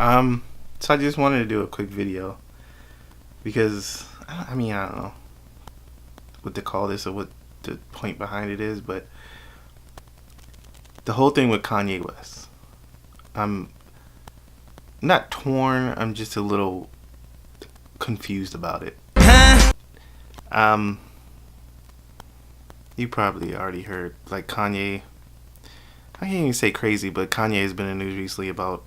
So I just wanted to do a quick video because I mean, I don't know what to call this or what the point behind it is, but the whole thing with Kanye West, I'm not torn. I'm just a little confused about it. You probably already heard, like, Kanye. I can't even say crazy, but Kanye has been in the news recently about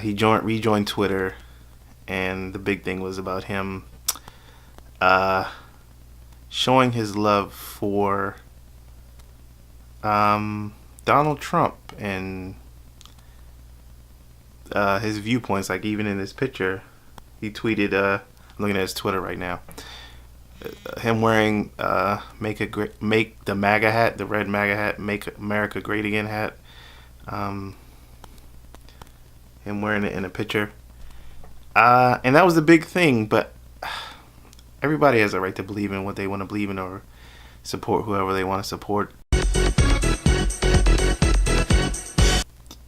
he rejoined Twitter, and the big thing was about him showing his love for Donald Trump and his viewpoints. Like, even in this picture, he tweeted. I'm looking at his Twitter right now. Him wearing make the MAGA hat, the red MAGA hat, make America great again hat. Him wearing it in a picture, and that was the big thing. But everybody has a right to believe in what they want to believe in, or support whoever they want to support.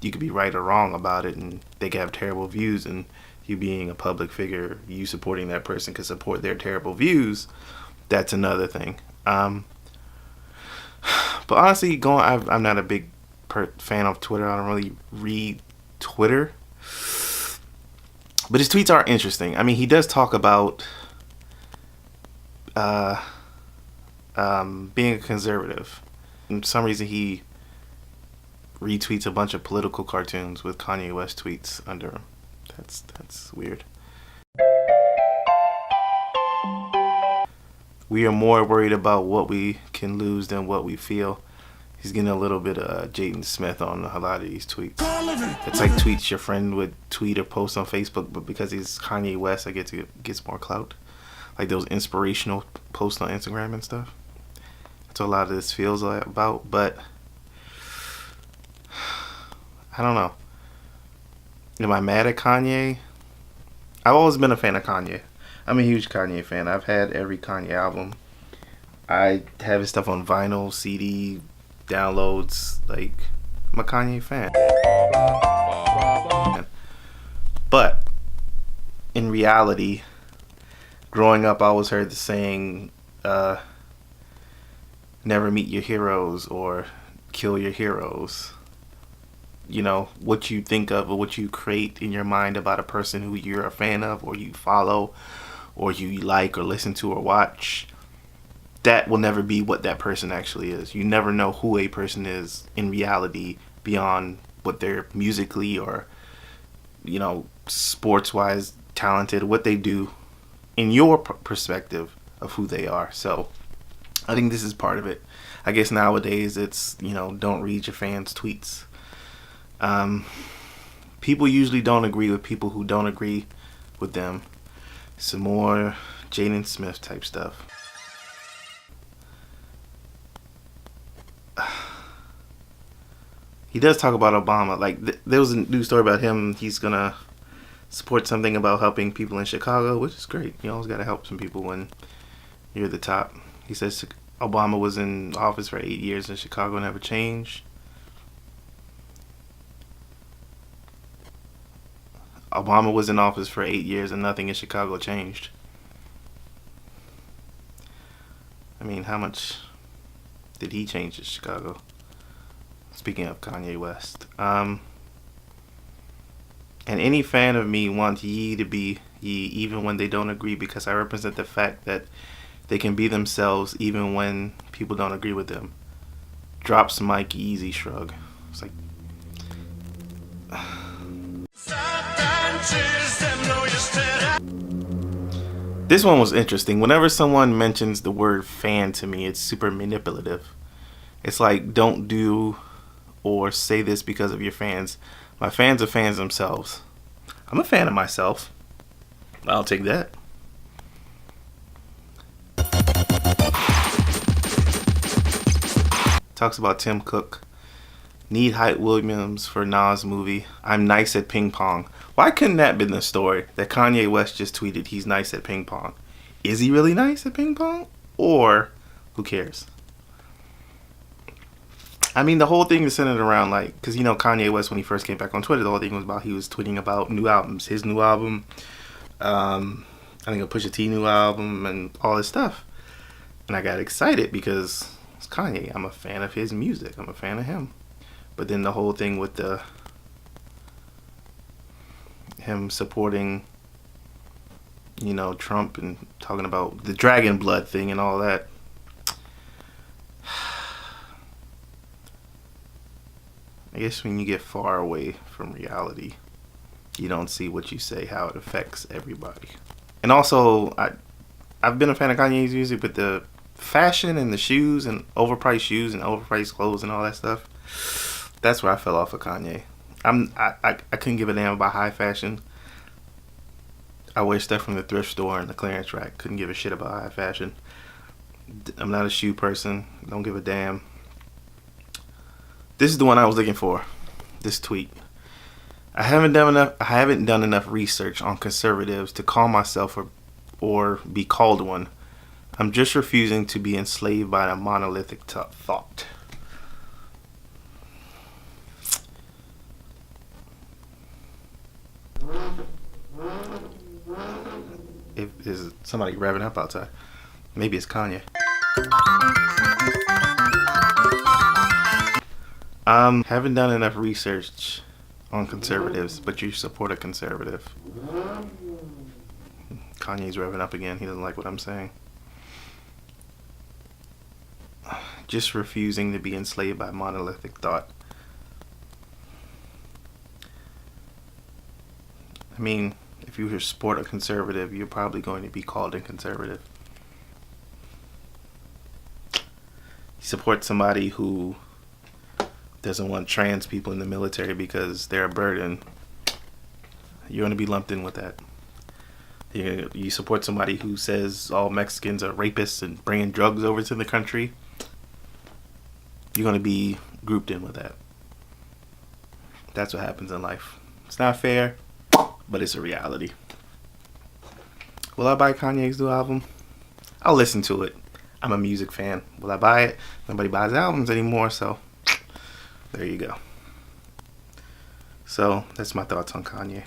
You could be right or wrong about it, and they could have terrible views, and you being a public figure, you supporting that person could support their terrible views. That's another thing. But honestly, I'm not a big fan of Twitter. I don't really read Twitter, but his tweets are interesting. I mean, he does talk about being a conservative. For some reason, he retweets a bunch of political cartoons with Kanye West tweets under him. That's weird. We are more worried about what we can lose than what we feel. He's getting a little bit of Jaden Smith on a lot of these tweets. It's like tweets your friend would tweet or post on Facebook, but because he's Kanye West, I guess it gets more clout. Like those inspirational posts on Instagram and stuff. That's what a lot of this feels about, but I don't know. Am I mad at Kanye? I've always been a fan of Kanye. I'm a huge Kanye fan. I've had every Kanye album. I have his stuff on vinyl, CD, downloads. Like, I'm a Kanye fan. But in reality, growing up, I always heard the saying, never meet your heroes or kill your heroes. You know, what you think of or what you create in your mind about a person who you're a fan of or you follow or you like or listen to or watch, that will never be what that person actually is. You never know who a person is in reality beyond what they're musically or, you know, sports-wise talented, what they do in your perspective of who they are. So I think this is part of it. I guess nowadays it's, you know, don't read your fans' tweets. People usually don't agree with people who don't agree with them. Some more Jaden Smith type stuff. He does talk about Obama. Like, there was a news story about him. He's gonna support something about helping people in Chicago, which is great. You always gotta help some people when you're the top. He says Obama was in office for 8 years and Chicago never changed. Obama was in office for 8 years and nothing in Chicago changed. I mean, how much did he change in Chicago? Speaking of Kanye West. And any fan of me wants ye to be ye even when they don't agree, because I represent the fact that they can be themselves even when people don't agree with them. Drops mic, easy shrug. It's like... This one was interesting. Whenever someone mentions the word fan to me, it's super manipulative. It's like, don't do or say this because of your fans. My fans are fans themselves. I'm a fan of myself. I'll take that. Talks about Tim Cook. Need Hype Williams for Nas movie. I'm nice at ping pong. Why couldn't that been the story that Kanye West just tweeted he's nice at ping pong? Is he really nice at ping pong? Or who cares? I mean, the whole thing is centered around like, because you know Kanye West when he first came back on Twitter, the whole thing was about he was tweeting about new albums, his new album, I think a Pusha T new album and all this stuff, and I got excited because it's Kanye. I'm a fan of his music. I'm a fan of him. But then the whole thing with the him supporting, you know, Trump and talking about the dragon blood thing and all that. I guess when you get far away from reality, you don't see what you say, how it affects everybody. And also, I've been a fan of Kanye's music, but the fashion and the shoes and overpriced shoes and overpriced clothes and all that stuff, that's where I fell off of Kanye. I couldn't give a damn about high fashion. I wear stuff from the thrift store and the clearance rack. Couldn't give a shit about high fashion. I'm not a shoe person. Don't give a damn. This is the one I was looking for. This tweet. I haven't done enough research on conservatives to call myself or be called one. I'm just refusing to be enslaved by a monolithic thought. Is somebody revving up outside? Maybe it's Kanye. Haven't done enough research on conservatives, but you support a conservative. Kanye's revving up again. He doesn't like what I'm saying. Just refusing to be enslaved by monolithic thought. I mean, if you support a conservative, you're probably going to be called a conservative. You support somebody who doesn't want trans people in the military because they're a burden, you're going to be lumped in with that. You support somebody who says all Mexicans are rapists and bringing drugs over to the country, you're going to be grouped in with that. That's what happens in life. It's not fair, but it's a reality. Will I buy Kanye's new album? I'll listen to it. I'm a music fan. Will I buy it? Nobody buys albums anymore, so there you go. So that's my thoughts on Kanye.